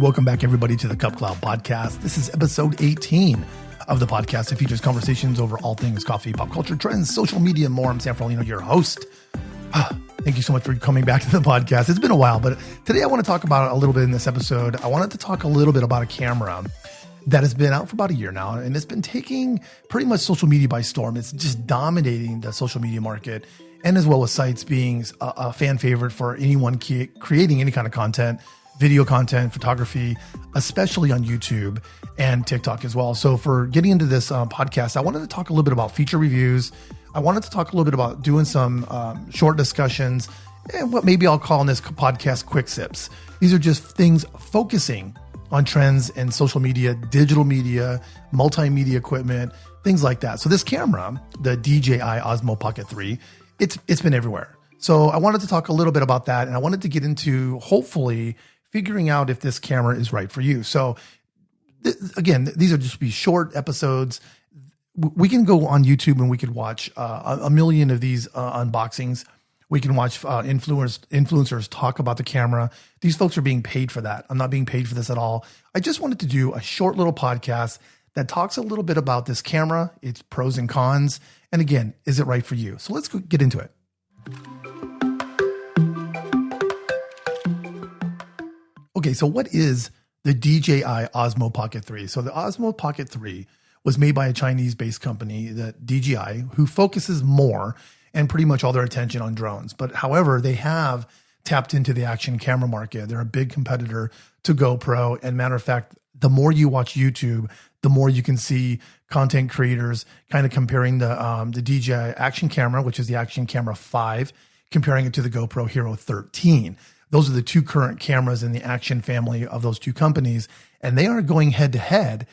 welcome back everybody to the Cup Cloud podcast. This is episode 18 of the podcast. It features conversations over all things coffee, pop culture, trends, social media, and more. I'm Sam Ferlino, your host. Thank you so much for coming back to the podcast. It's been a while, but today I want to talk about a little bit in this episode. I wanted to talk a little bit about a camera that has been out for about a year now, and it's been taking pretty much social media by storm. It's just dominating the social media market, and as well as sites being a fan favorite for anyone creating any kind of content, video content, photography, especially on YouTube and TikTok as well. So for getting into this podcast, I wanted to talk a little bit about feature reviews. I wanted to talk a little bit about doing some short discussions and what maybe I'll call in this podcast quick sips. These are just things focusing on trends in social media, digital media, multimedia equipment, things like that. So this camera, the DJI Osmo Pocket 3, it's been everywhere. So I wanted to talk a little bit about that, and I wanted to get into hopefully figuring out if this camera is right for you. So again, these are just be short episodes. We can go on YouTube and we could watch a million of these unboxings. We can watch influencers talk about the camera. These folks are being paid for that. I'm not being paid for this at all. I just wanted to do a short little podcast that talks a little bit about this camera, its pros and cons. And again, is it right for you? So let's get into it. Okay, so what is the DJI Osmo Pocket 3? So the Osmo Pocket 3 was made by a Chinese-based company, the DJI, who focuses more and pretty much all their attention on drones. But however, they have tapped into the action camera market. They're a big competitor to GoPro. And matter of fact, the more you watch YouTube, the more you can see content creators kind of comparing the DJI action camera, which is the Action Camera 5, comparing it to the GoPro Hero 13. Those are the two current cameras in the action family of those two companies. And they are going head to head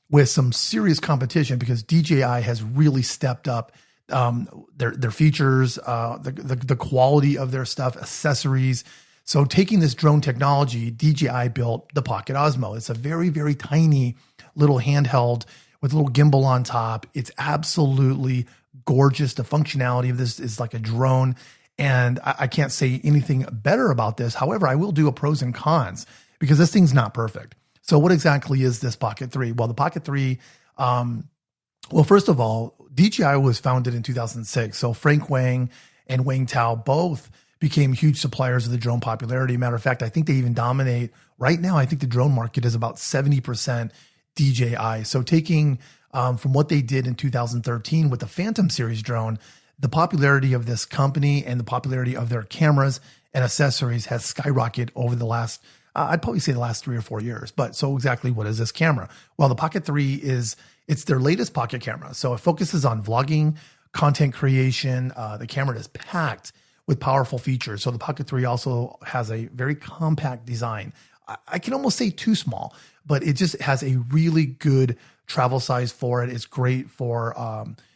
with some serious competition because DJI has really stepped up their features, the quality of their stuff, accessories. So taking this drone technology, DJI built the Pocket Osmo. It's a very, very tiny little handheld with a little gimbal on top. It's absolutely gorgeous. The functionality of this is like a drone. And I can't say anything better about this. However, I will do a pros and cons because this thing's not perfect. So what exactly is this Pocket 3? Well, the Pocket 3, well, first of all, DJI was founded in 2006. So Frank Wang and Wang Tao both became huge suppliers of the drone popularity. Matter of fact, I think they even dominate. Right now, I think the drone market is about 70% DJI. So taking from what they did in 2013 with the Phantom series drone, the popularity of this company and the popularity of their cameras and accessories has skyrocketed over the last, I'd probably say the last 3 or 4 years. But so exactly what is this camera? Well, the Pocket 3 it's their latest pocket camera. So it focuses on vlogging, content creation. The camera is packed with powerful features. So the Pocket 3 also has a very compact design. I can almost say too small, but it just has a really good travel size for it. It's great for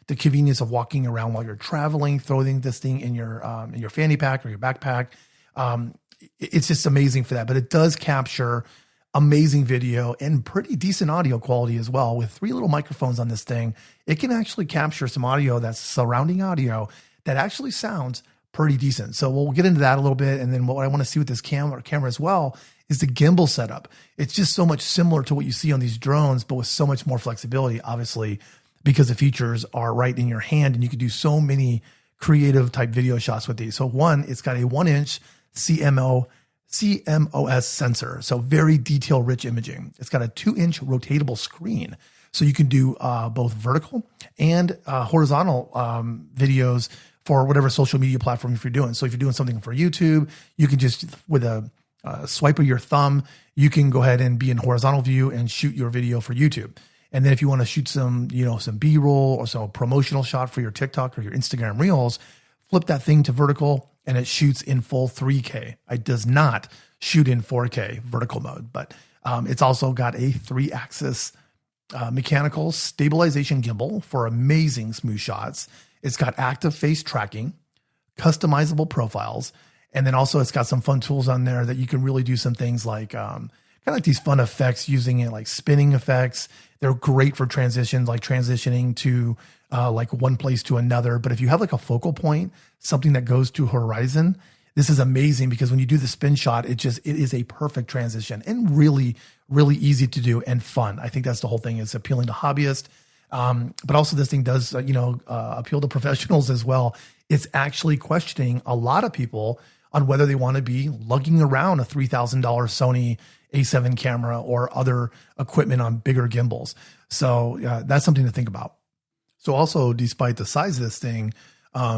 the convenience of walking around while you're traveling, throwing this thing in your fanny pack or your backpack. It's just amazing for that. But it does capture amazing video and pretty decent audio quality as well. With 3 little microphones on this thing, it can actually capture some audio that's surrounding audio that actually sounds pretty decent. So we'll get into that a little bit. And then what I want to see with this camera as well is the gimbal setup. It's just so much similar to what you see on these drones, but with so much more flexibility, obviously, because the features are right in your hand and you can do so many creative type video shots with these. So one, it's got a 1-inch CMOS sensor. So very detail rich imaging. It's got a 2-inch rotatable screen. So you can do both vertical and horizontal videos for whatever social media platform if you're doing. So if you're doing something for YouTube, you can just, with a swipe of your thumb, you can go ahead and be in horizontal view and shoot your video for YouTube. And then if you want to shoot some B-roll or some promotional shot for your TikTok or your Instagram Reels, flip that thing to vertical and it shoots in full 3K. It does not shoot in 4K vertical mode, but it's also got a 3-axis mechanical stabilization gimbal for amazing smooth shots. It's got active face tracking, customizable profiles, and then also it's got some fun tools on there that you can really do some things like kind of like these fun effects using it, like spinning effects. They're great for transitions, like transitioning to like one place to another. But if you have like a focal point, something that goes to horizon, this is amazing because when you do the spin shot, it is a perfect transition and really, really easy to do and fun. I think that's the whole thing. It's appealing to hobbyists. But also this thing does, appeal to professionals as well. It's actually questioning a lot of people on whether they want to be lugging around a $3,000 Sony A7 camera or other equipment on bigger gimbals. So that's something to think about. So also, despite the size of this thing,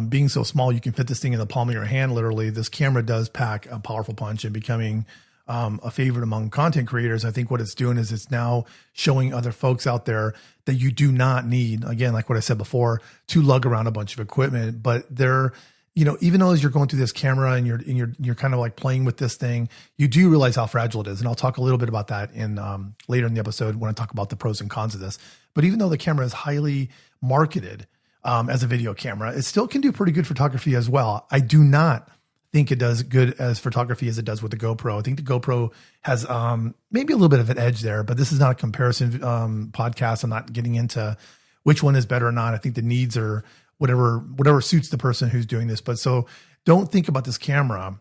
being so small, you can fit this thing in the palm of your hand, literally. This camera does pack a powerful punch and becoming a favorite among content creators. I think what it's doing is it's now showing other folks out there that you do not need, again, like what I said before, to lug around a bunch of equipment. But they're, even though as you're going through this camera and you're kind of like playing with this thing, you do realize how fragile it is. And I'll talk a little bit about that in later in the episode when I talk about the pros and cons of this. But even though the camera is highly marketed as a video camera, it still can do pretty good photography as well. I do not think it does good as photography as it does with the GoPro. I think the GoPro has maybe a little bit of an edge there, but this is not a comparison podcast. I'm not getting into which one is better or not. I think the needs are whatever suits the person who's doing this. But so don't think about this camera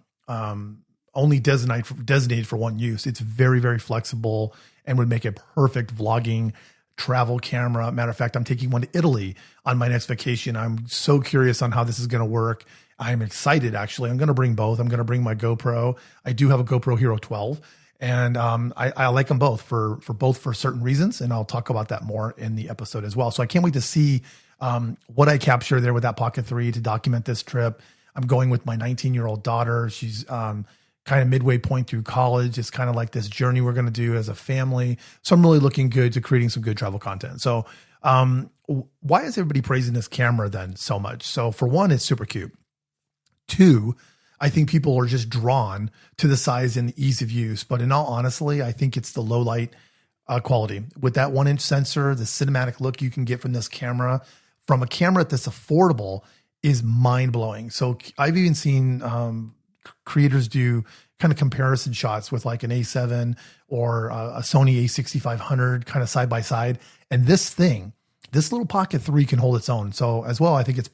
only designated for one use. It's very, very flexible and would make a perfect vlogging travel camera. Matter of fact, I'm taking one to Italy on my next vacation. I'm so curious on how this is going to work. I'm excited, actually. I'm going to bring both. I'm going to bring my GoPro. I do have a GoPro Hero 12, and I like them both for certain reasons, and I'll talk about that more in the episode as well. So I can't wait to see what I capture there with that Pocket 3 to document this trip. I'm going with my 19-year-old daughter. She's kind of midway point through college. It's kind of like this journey we're going to do as a family. So I'm really looking good to creating some good travel content. So why is everybody praising this camera then so much? So for one, it's super cute. Two, I think people are just drawn to the size and the ease of use. But in all honesty, I think it's the low light quality. With that 1-inch sensor, the cinematic look you can get from this camera, from a camera that's affordable, is mind-blowing. So I've even seen creators do kind of comparison shots with like an A7 or a Sony A6500 kind of side by side. And this little Pocket 3 can hold its own. So as well, I think it's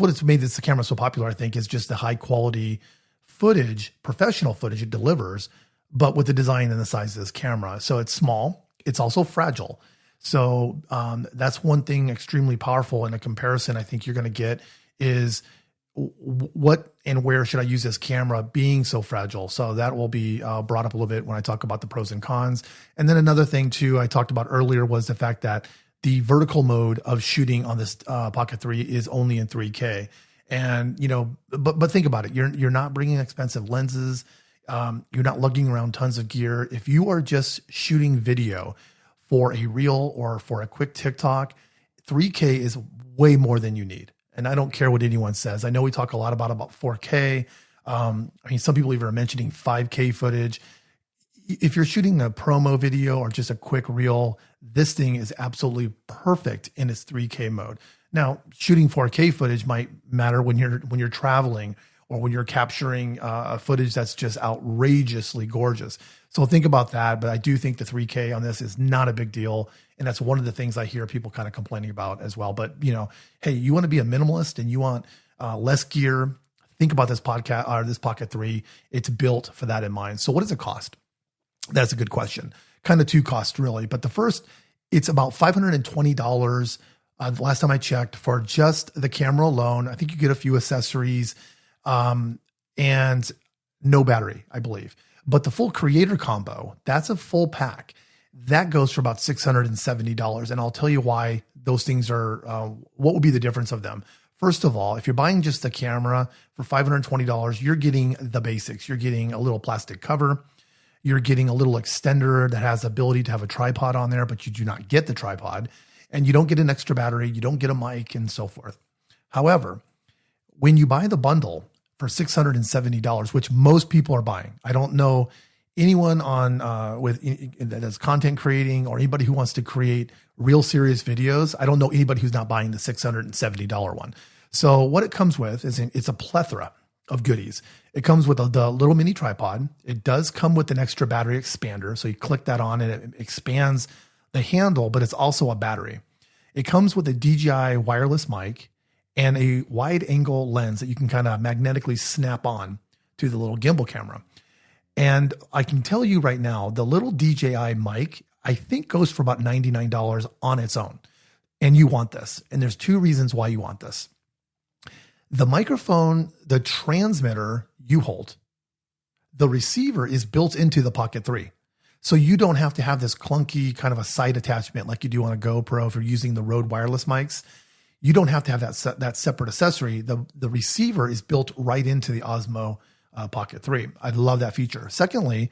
what it's made this camera so popular, I think, is just the high quality footage, professional footage it delivers, but with the design and the size of this camera. So it's small. It's also fragile. So that's one thing extremely powerful in a comparison I think you're going to get is what and where should I use this camera being so fragile? So that will be brought up a little bit when I talk about the pros and cons. And then another thing too, I talked about earlier was the fact that the vertical mode of shooting on this Pocket 3 is only in 3K. And, but think about it. You're not bringing expensive lenses. You're not lugging around tons of gear. If you are just shooting video for a reel or for a quick TikTok, 3K is way more than you need. And I don't care what anyone says. I know we talk a lot about 4K. Some people even are mentioning 5K footage. If you're shooting a promo video or just a quick reel, this thing is absolutely perfect in its 3K mode. Now, shooting 4K footage might matter when you're traveling or when you're capturing footage that's just outrageously gorgeous. So think about that. But I do think the 3K on this is not a big deal. And that's one of the things I hear people kind of complaining about as well. But, hey, you want to be a minimalist and you want less gear, think about this podcast or this Pocket 3. It's built for that in mind. So what does it cost? That's a good question. Kind of two costs really. But the first, it's about $520. The last time I checked for just the camera alone. I think you get a few accessories and no battery, I believe. But the full creator combo, that's a full pack. That goes for about $670. And I'll tell you why those things are, what would be the difference of them. First of all, if you're buying just the camera for $520, you're getting the basics. You're getting a little plastic cover. You're getting a little extender that has the ability to have a tripod on there, but you do not get the tripod. And you don't get an extra battery. You don't get a mic and so forth. However, when you buy the bundle for $670, which most people are buying, I don't know anyone on that is content creating or anybody who wants to create real serious videos. I don't know anybody who's not buying the $670 one. So what it comes with is it's a plethora of goodies. It comes with the little mini tripod. It does come with an extra battery expander. So you click that on and it expands the handle, but it's also a battery. It comes with a DJI wireless mic and a wide angle lens that you can kind of magnetically snap on to the little gimbal camera. And I can tell you right now, the little DJI mic, I think goes for about $99 on its own. And you want this. And there's two reasons why you want this. The microphone, the transmitter you hold, the receiver is built into the Pocket 3. So you don't have to have this clunky kind of a side attachment like you do on a GoPro if you're using the Rode wireless mics. You don't have to have that separate accessory. The receiver is built right into the Osmo Pocket 3. I love that feature. Secondly,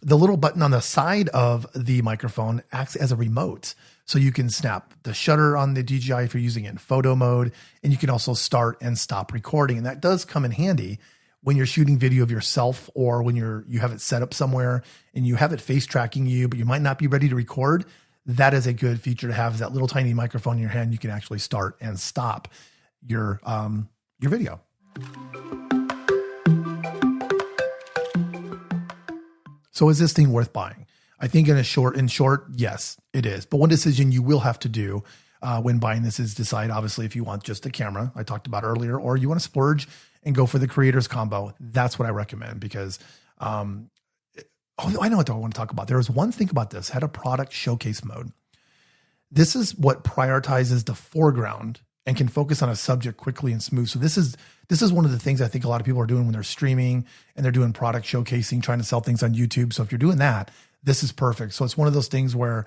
the little button on the side of the microphone acts as a remote. So you can snap the shutter on the DJI if you're using it in photo mode, and you can also start and stop recording. And that does come in handy when you're shooting video of yourself, or when you have it set up somewhere and you have it face tracking you, but you might not be ready to record. That is a good feature to have, is that little tiny microphone in your hand. You can actually start and stop your video. So is this thing worth buying? I think in short, yes, it is. But one decision you will have to do when buying this is decide, obviously, if you want just a camera I talked about earlier, or you want to splurge and go for the creator's combo. That's what I recommend, because I know what I want to talk about. There is one thing about this: had a product showcase mode. This is what prioritizes the foreground and can focus on a subject quickly and smooth. So this is one of the things I think a lot of people are doing when they're streaming and they're doing product showcasing, trying to sell things on YouTube. So if you're doing that, this is perfect. So it's one of those things where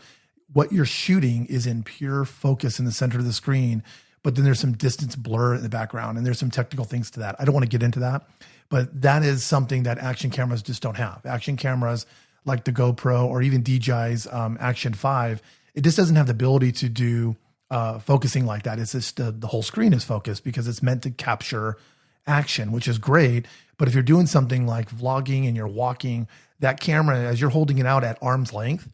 what you're shooting is in pure focus in the center of the screen, but then there's some distance blur in the background, and there's some technical things to that. I don't want to get into that, but that is something that action cameras just don't have. Action cameras like the GoPro or even DJI's Action 5, it just doesn't have the ability to do focusing like that. It's just the whole screen is focused because it's meant to capture action, which is great. But if you're doing something like vlogging and you're walking, that camera, as you're holding it out at arm's length,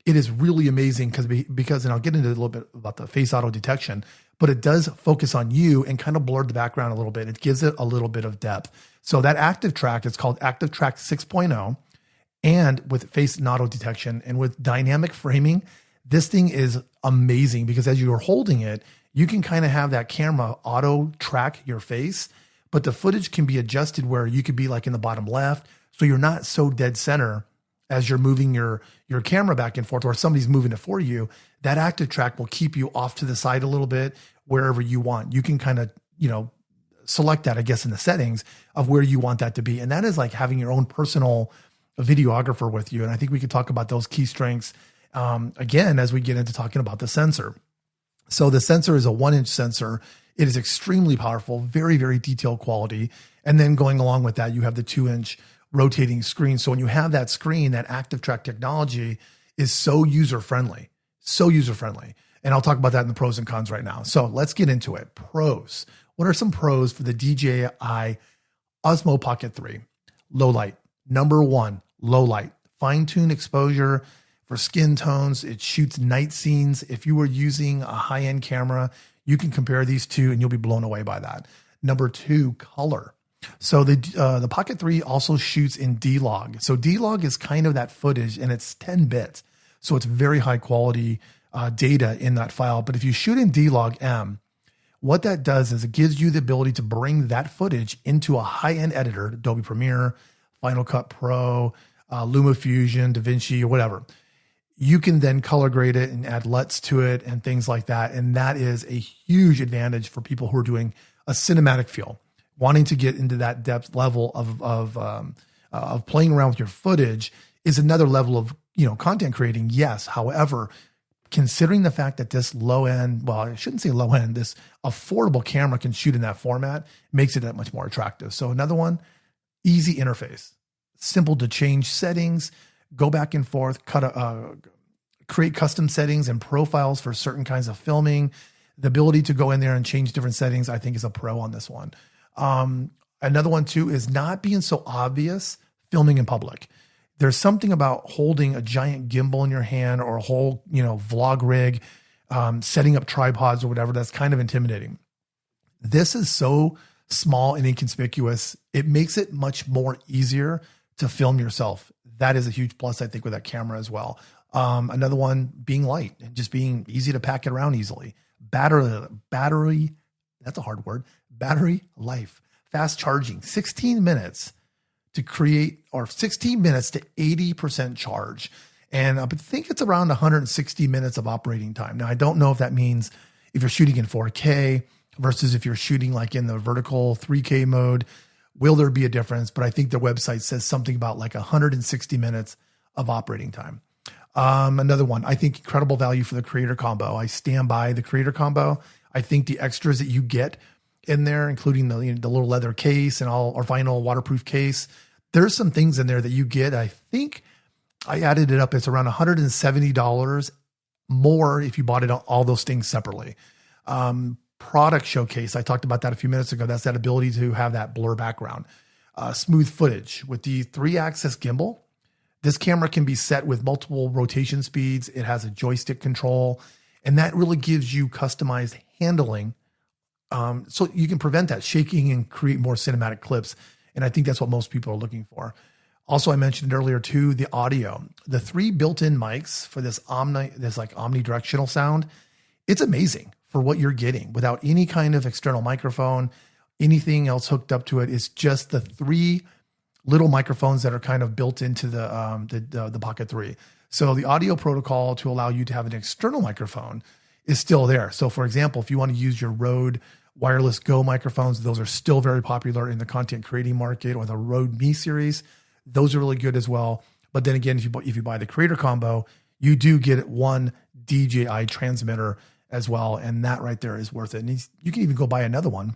it is really amazing because, and I'll get into a little bit about the face auto detection, but it does focus on you and kind of blur the background a little bit. It gives it a little bit of depth. So that active track, it's called Active Track 6.0, and with face and auto detection and with dynamic framing, this thing is amazing because as you're holding it, you can kind of have that camera auto track your face, but the footage can be adjusted where you could be like in the bottom left. So you're not so dead center as you're moving your camera back and forth, or somebody's moving it for you. That active track will keep you off to the side a little bit wherever you want. You can kind of, select that, I guess, in the settings of where you want that to be. And that is like having your own personal videographer with you. And I think we could talk about those key strengths again, as we get into talking about the sensor. So the sensor is a 1-inch sensor. It is extremely powerful, very, very detailed quality. And then going along with that, you have the 2-inch rotating screen. So when you have that screen, that active track technology is so user-friendly. And I'll talk about that in the pros and cons right now. So let's get into it. Pros. What are some pros for the DJI Osmo Pocket 3? Low light. Number one, low light. Fine-tune exposure for skin tones. It shoots night scenes. If you were using a high-end camera, you can compare these two and you'll be blown away by that. Number two, color. So the Pocket 3 also shoots in D-Log. So D-Log is kind of that footage, and it's 10 bits. So it's very high quality data in that file. But if you shoot in D-Log M, what that does is it gives you the ability to bring that footage into a high-end editor, Adobe Premiere, Final Cut Pro, LumaFusion, DaVinci, or whatever. You can then color grade it and add LUTs to it and things like that. And that is a huge advantage for people who are doing a cinematic feel, wanting to get into that depth level of playing around with your footage is another level of, content creating. Yes. However, considering the fact that this low end, well, I shouldn't say low end, this affordable camera can shoot in that format makes it that much more attractive. So another one, easy interface, simple to change settings, go back and forth, create custom settings and profiles for certain kinds of filming. The ability to go in there and change different settings, I think, is a pro on this one. Another one too is not being so obvious filming in public. There's something about holding a giant gimbal in your hand or a whole, vlog rig, setting up tripods or whatever. That's kind of intimidating. This is so small and inconspicuous. It makes it much more easier to film yourself. That is a huge plus, I think, with that camera as well. Another one being light and just being easy to pack it around easily. Battery that's a hard word, battery life, fast charging, 16 minutes to create, or 16 minutes to 80% charge. And I think it's around 160 minutes of operating time. Now, I don't know if that means if you're shooting in 4K versus if you're shooting like in the vertical 3K mode, will there be a difference? But I think their website says something about like 160 minutes of operating time. Another one, I think incredible value for the creator combo. I stand by the creator combo. I think the extras that you get in there, including the little leather case and all, or vinyl waterproof case, there's some things in there that you get. I think I added it up. It's around $170 more if you bought it all those things separately. Product showcase. I talked about that a few minutes ago. That's that ability to have that blur background, smooth footage with the 3-axis gimbal. This camera can be set with multiple rotation speeds. It has a joystick control, and that really gives you customized handling. So you can prevent that shaking and create more cinematic clips. And I think that's what most people are looking for. Also, I mentioned earlier too, the audio, the 3 built-in mics for this omnidirectional sound. It's amazing for what you're getting without any kind of external microphone, anything else hooked up to it. It's just the 3 little microphones that are kind of built into the Pocket 3. So the audio protocol to allow you to have an external microphone is still there. So for example, if you want to use your Rode Wireless Go microphones, those are still very popular in the content creating market, or the Rode Me series. Those are really good as well. But then again, if you buy the creator combo, you do get one DJI transmitter as well. And that right there is worth it. And you can even go buy another one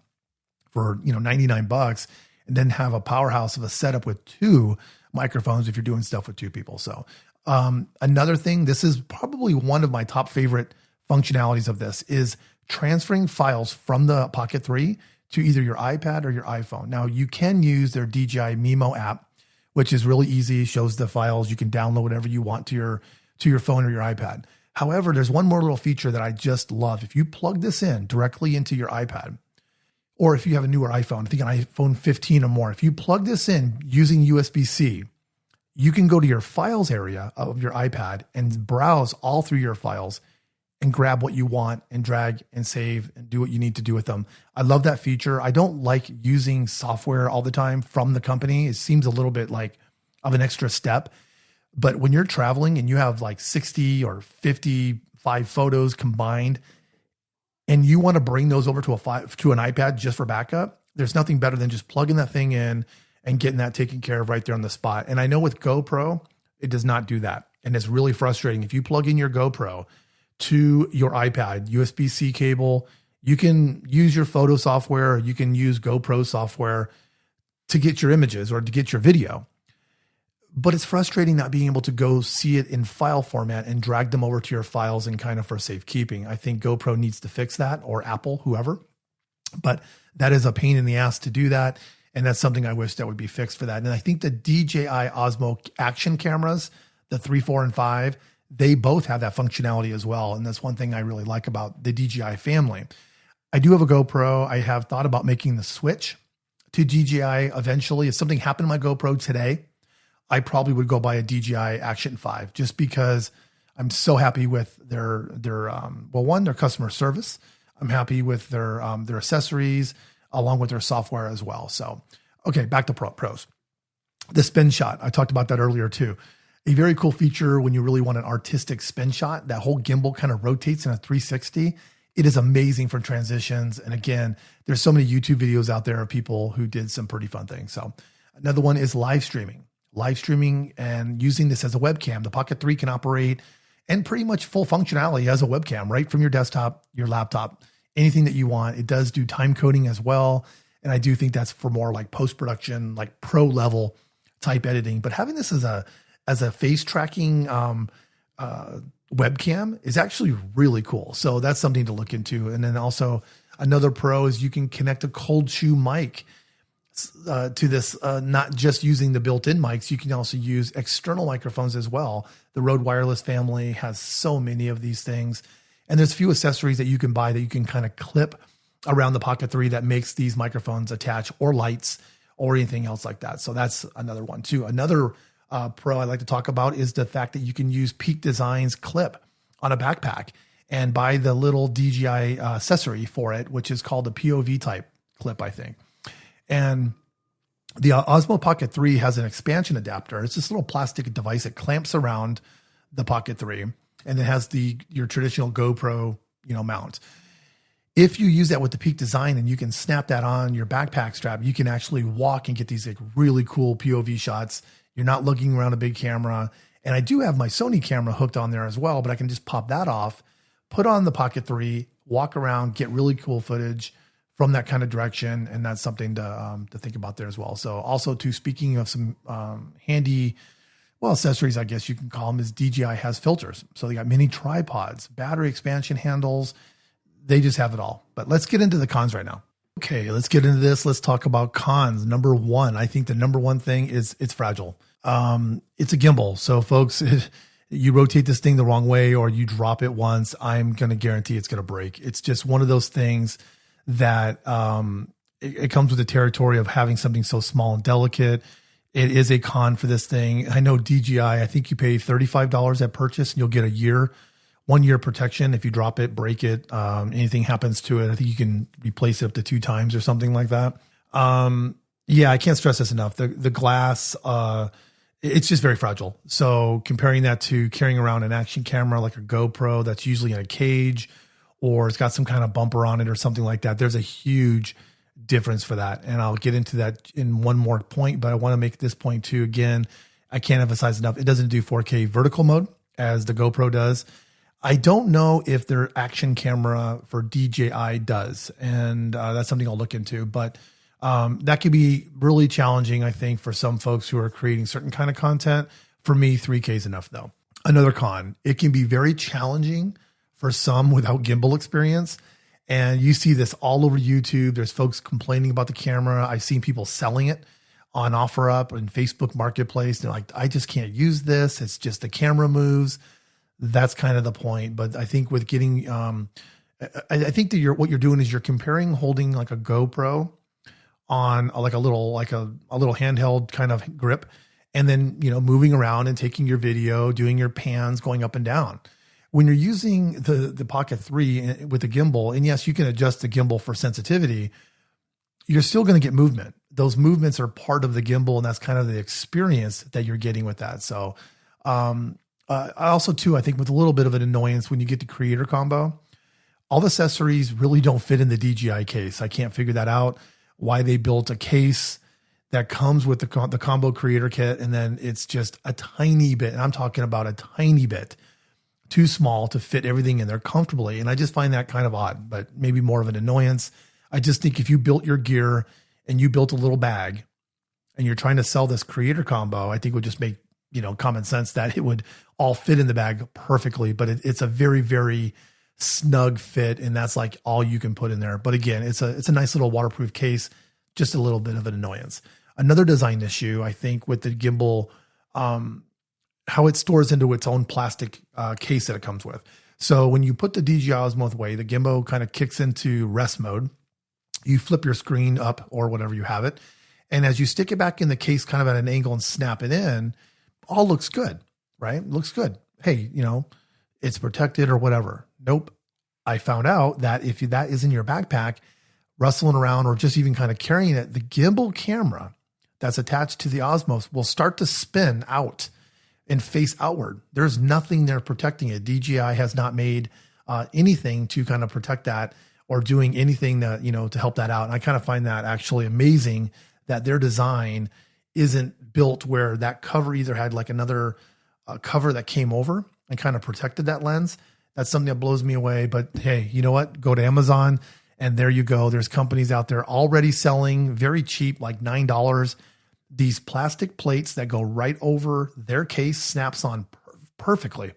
for, $99 and then have a powerhouse of a setup with 2 microphones if you're doing stuff with 2 people. So another thing, this is probably one of my top favorite functionalities of this, is transferring files from the Pocket 3 to either your iPad or your iPhone. Now you can use their DJI Mimo app, which is really easy. It shows the files. You can download whatever you want to your phone or your iPad. However, there's one more little feature that I just love. If you plug this in directly into your iPad, or if you have a newer iPhone, I think an iPhone 15 or more, if you plug this in using USB-C, you can go to your files area of your iPad and browse all through your files and grab what you want and drag and save and do what you need to do with them. I love that feature. I don't like using software all the time from the company. It seems a little bit like of an extra step. But when you're traveling and you have like 60 or 55 photos combined, and you want to bring those over to an iPad just for backup, there's nothing better than just plugging that thing in and getting that taken care of right there on the spot. And I know with GoPro, it does not do that. And it's really frustrating. If you plug in your GoPro to your iPad, USB-C cable, you can use your photo software, or you can use GoPro software to get your images or to get your video. But it's frustrating not being able to go see it in file format and drag them over to your files and kind of for safekeeping. I think GoPro needs to fix that, or Apple, whoever. But that is a pain in the ass to do that. And that's something I wish that would be fixed for that. And I think the DJI Osmo action cameras, the 3, 4, and 5, they both have that functionality as well. And that's one thing I really like about the DJI family. I do have a GoPro. I have thought about making the switch to DJI eventually. If something happened to my GoPro today, I probably would go buy a DJI Action 5 just because I'm so happy with their customer service. I'm happy with their accessories along with their software as well. So, okay, back to pros. The spin shot. I talked about that earlier too. A very cool feature when you really want an artistic spin shot. That whole gimbal kind of rotates in a 360. It is amazing for transitions. And again, there's so many YouTube videos out there of people who did some pretty fun things. So another one is live streaming and using this as a webcam. The Pocket 3 can operate and pretty much full functionality as a webcam, right from your desktop, your laptop, anything that you want. It does do time coding as well. And I do think that's for more like post-production, like pro level type editing. But having this as a face tracking webcam is actually really cool. So that's something to look into. And then also another pro is you can connect a cold shoe mic to this, not just using the built-in mics. You can also use external microphones as well. The Rode Wireless family has so many of these things. And there's a few accessories that you can buy that you can kind of clip around the Pocket 3 that makes these microphones attach, or lights or anything else like that. So that's another one too. Another pro I like to talk about is the fact that you can use Peak Designs clip on a backpack. and buy the little DJI accessory for it, which is called the POV type clip, I think. And the Osmo Pocket 3 has an expansion adapter. It's this little plastic device that clamps around the Pocket 3, and it has your traditional GoPro, mount. If you use that with the Peak design and you can snap that on your backpack strap, you can actually walk and get these like really cool POV shots. You're not looking around a big camera. And I do have my Sony camera hooked on there as well, but I can just pop that off, put on the Pocket 3, walk around, get really cool footage from that kind of direction. And that's something to think about there as well. So also too, speaking of some handy, accessories, I guess you can call them, is DJI has filters. So they got mini tripods, battery expansion handles. They just have it all. But let's get into the cons right now. Okay, let's get into this. Let's talk about cons. Number one, I think the number one thing is it's fragile. It's a gimbal. So folks, you rotate this thing the wrong way or you drop it once, I'm going to guarantee it's going to break. It's just one of those things that it comes with the territory of having something so small and delicate. It is a con for this thing. I know DJI, I think you pay $35 at purchase and you'll get 1 year protection. If you drop it, break it, anything happens to it, I think you can replace it up to 2 times or something like that. Yeah, I can't stress this enough. The glass, it's just very fragile. So comparing that to carrying around an action camera like a GoPro that's usually in a cage or it's got some kind of bumper on it or something like that, there's a huge difference for that. And I'll get into that in one more point, but I want to make this point too. Again, I can't emphasize enough. It doesn't do 4K vertical mode as the GoPro does. I don't know if their action camera for DJI does, and that's something I'll look into, but that could be really challenging, I think, for some folks who are creating certain kind of content. For me, 3K is enough though. Another con, it can be very challenging for some without gimbal experience. And you see this all over YouTube. There's folks complaining about the camera. I've seen people selling it on OfferUp and Facebook Marketplace. They're like, I just can't use this. It's just the camera moves. That's kind of the point. But I think with getting, I think that what you're doing is you're comparing holding like a GoPro on like a little handheld kind of grip, and then, moving around and taking your video, doing your pans, going up and down. When you're using the Pocket 3 with the gimbal, and yes, you can adjust the gimbal for sensitivity, you're still going to get movement. Those movements are part of the gimbal, and that's kind of the experience that you're getting with that. So, I also too, I think with a little bit of an annoyance when you get the creator combo, all the accessories really don't fit in the DJI case. I can't figure that out, why they built a case that comes with the combo creator kit. And then it's just a tiny bit, and I'm talking about a tiny bit too small to fit everything in there comfortably. And I just find that kind of odd, but maybe more of an annoyance. I just think if you built your gear and you built a little bag and you're trying to sell this creator combo, I think it would just make, common sense that it would all fit in the bag perfectly, but it's a very, very snug fit. And that's like all you can put in there. But again, it's a nice little waterproof case, just a little bit of an annoyance. Another design issue, I think, with the gimbal, how it stores into its own plastic case that it comes with. So when you put the DJI Osmo away, the gimbal kind of kicks into rest mode. You flip your screen up or whatever you have it. And as you stick it back in the case kind of at an angle and snap it in, all looks good, right? Looks good. Hey, it's protected or whatever. Nope. I found out that if that is in your backpack, rustling around or just even kind of carrying it, the gimbal camera that's attached to the Osmos will start to spin out and face outward. There's nothing there protecting it. DJI has not made anything to kind of protect that or doing anything that, to help that out. And I kind of find that actually amazing that their design isn't built where that cover either had like another cover that came over and kind of protected that lens. That's something that blows me away. But hey, you know what? Go to Amazon and there you go. There's companies out there already selling very cheap, like $9, these plastic plates that go right over their case, snaps on perfectly.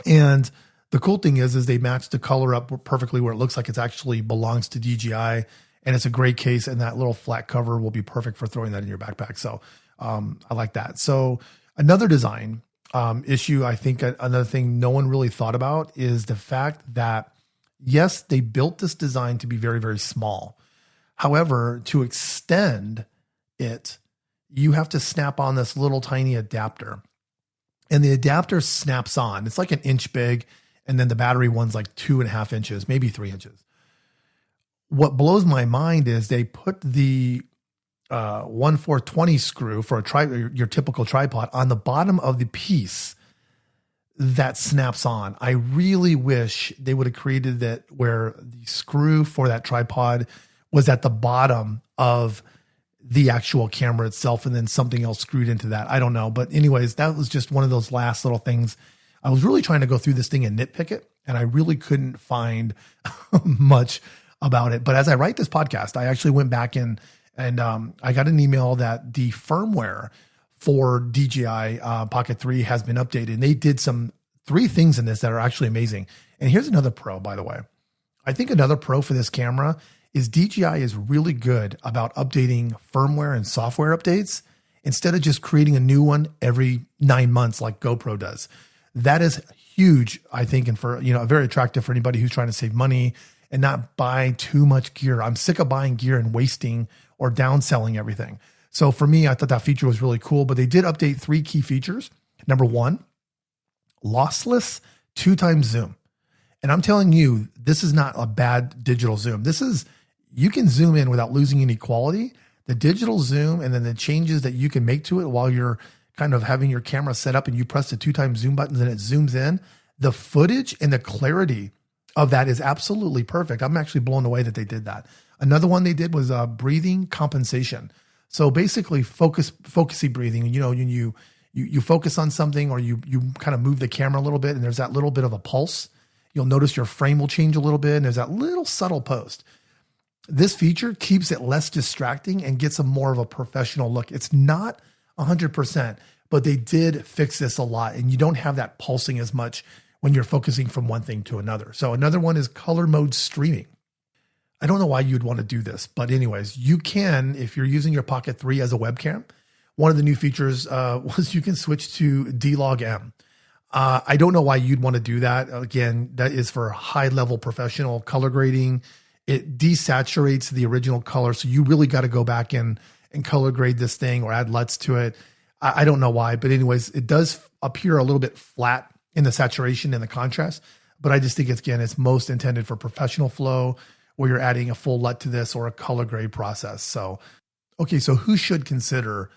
And the cool thing is they match the color up perfectly where it looks like it actually belongs to DJI. And it's a great case, and that little flat cover will be perfect for throwing that in your backpack. So I like that. So another design issue, I think another thing no one really thought about is the fact that, yes, they built this design to be very, very small. However, to extend it, you have to snap on this little tiny adapter. And the adapter snaps on. It's like an inch big. And then the battery one's like 2.5 inches, maybe 3 inches. What blows my mind is they put the 1/4-20 screw for your typical tripod on the bottom of the piece that snaps on. I really wish they would have created that where the screw for that tripod was at the bottom of the actual camera itself and then something else screwed into that. I don't know. But anyways, that was just one of those last little things. I was really trying to go through this thing and nitpick it, and I really couldn't find much about it. But as I write this podcast, I actually went back and I got an email that the firmware for DJI Pocket 3 has been updated. And they did 3 things in this that are actually amazing. And here's another pro, by the way. I think another pro for this camera is DJI is really good about updating firmware and software updates instead of just creating a new one every 9 months like GoPro does. That is huge, I think, and for very attractive for anybody who's trying to save money and not buy too much gear. I'm sick of buying gear and wasting or downselling everything. So for me, I thought that feature was really cool, but they did update 3 key features. Number 1, lossless 2x zoom. And I'm telling you, this is not a bad digital zoom. You can zoom in without losing any quality. The digital zoom and then the changes that you can make to it while you're kind of having your camera set up and you press the 2x zoom buttons and it zooms in, the footage and the clarity of that is absolutely perfect. I'm actually blown away that they did that. Another one they did was breathing compensation. So basically focusy breathing. You focus on something or you kind of move the camera a little bit and there's that little bit of a pulse. You'll notice your frame will change a little bit and there's that little subtle post. This feature keeps it less distracting and gets a more of a professional look. It's not 100%, but they did fix this a lot and you don't have that pulsing as much when you're focusing from one thing to another. So another one is color mode streaming. I don't know why you'd want to do this, but anyways, you can, if you're using your Pocket 3 as a webcam. One of the new features was you can switch to D-Log-M. I don't know why you'd want to do that. Again, that is for high-level professional color grading. It desaturates the original color, so you really got to go back and color grade this thing or add LUTs to it. I don't know why, but anyways, it does appear a little bit flat in the saturation and the contrast, but I just think it's most intended for professional flow where you're adding a full LUT to this or a color grade process. So who should consider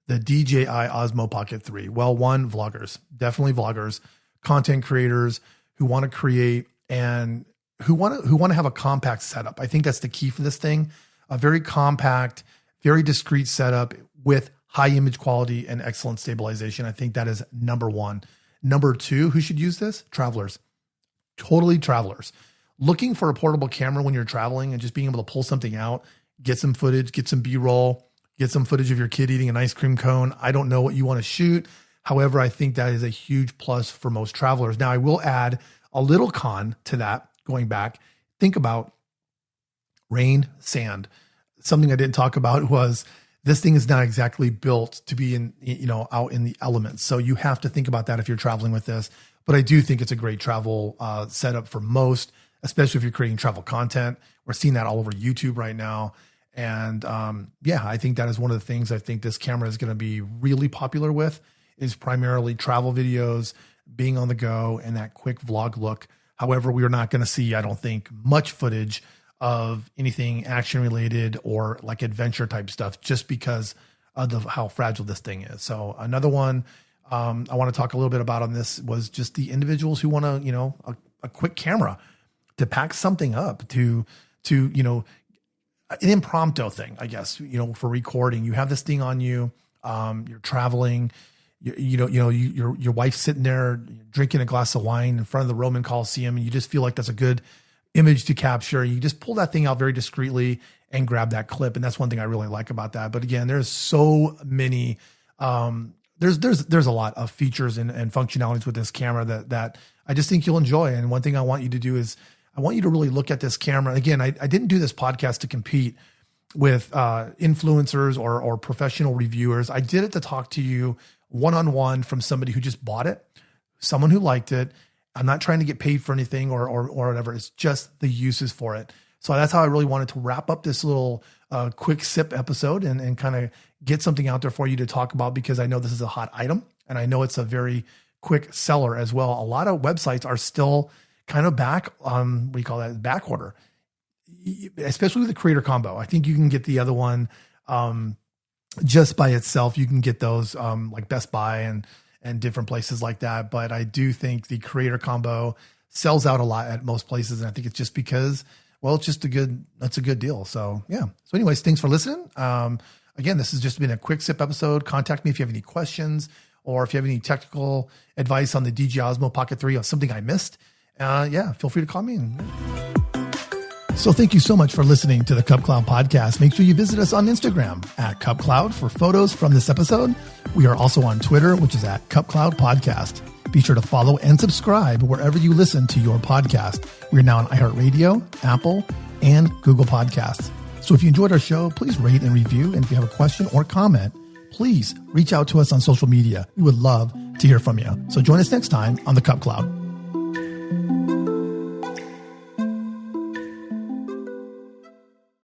the DJI Osmo Pocket 3? Well, one, vloggers, definitely vloggers, content creators who want to create and who want to have a compact setup. I think that's the key for this thing. A very compact, very discreet setup with high image quality and excellent stabilization. I think that is number 1. Number 2, who should use this? Travelers. Totally travelers. Looking for a portable camera when you're traveling and just being able to pull something out, get some footage, get some B-roll, get some footage of your kid eating an ice cream cone. I don't know what you want to shoot. However, I think that is a huge plus for most travelers. Now, I will add a little con to that going back. Think about rain, sand. Something I didn't talk about was this thing is not exactly built to be out in the elements. So you have to think about that if you're traveling with this. But I do think it's a great travel setup for most, especially if you're creating travel content. We're seeing that all over YouTube right now. And I think that is one of the things I think this camera is going to be really popular with is primarily travel videos, being on the go, and that quick vlog look. However, we are not going to see, I don't think, much footage of anything action related or like adventure type stuff just because of how fragile this thing is. So another one I want to talk a little bit about on this was just the individuals who want to, a quick camera to pack something up to an impromptu thing, I guess, for recording. You have this thing on you, you're traveling, your wife's sitting there drinking a glass of wine in front of the Roman Colosseum, and you just feel like that's a good image to capture. You just pull that thing out very discreetly and grab that clip. And that's one thing I really like about that. But again, there's so many, there's a lot of features and functionalities with this camera that I just think you'll enjoy. And one thing I want you to do is I want you to really look at this camera. Again, I didn't do this podcast to compete with influencers or professional reviewers. I did it to talk to you one-on-one from somebody who just bought it, someone who liked it. I'm not trying to get paid for anything or whatever. It's just the uses for it. So that's how I really wanted to wrap up this little quick sip episode and kind of get something out there for you to talk about, because I know this is a hot item and I know it's a very quick seller as well. A lot of websites are still kind of back on, back order, especially with the creator combo. I think you can get the other one just by itself. You can get those like Best Buy and different places like that. But I do think the creator combo sells out a lot at most places. And I think it's just because, well, that's a good deal. So yeah. So anyways, thanks for listening. Again, this has just been a quick sip episode. Contact me if you have any questions or if you have any technical advice on the DJI Osmo Pocket 3 or something I missed. Feel free to call me. So thank you so much for listening to the Cup Cloud podcast. Make sure you visit us on Instagram at Cup Cloud for photos from this episode. We are also on Twitter, which is at Cup Cloud Podcast. Be sure to follow and subscribe wherever you listen to your podcast. We're now on iHeartRadio, Apple, and Google Podcasts. So if you enjoyed our show, please rate and review. And if you have a question or comment, please reach out to us on social media. We would love to hear from you. So join us next time on the Cup Cloud.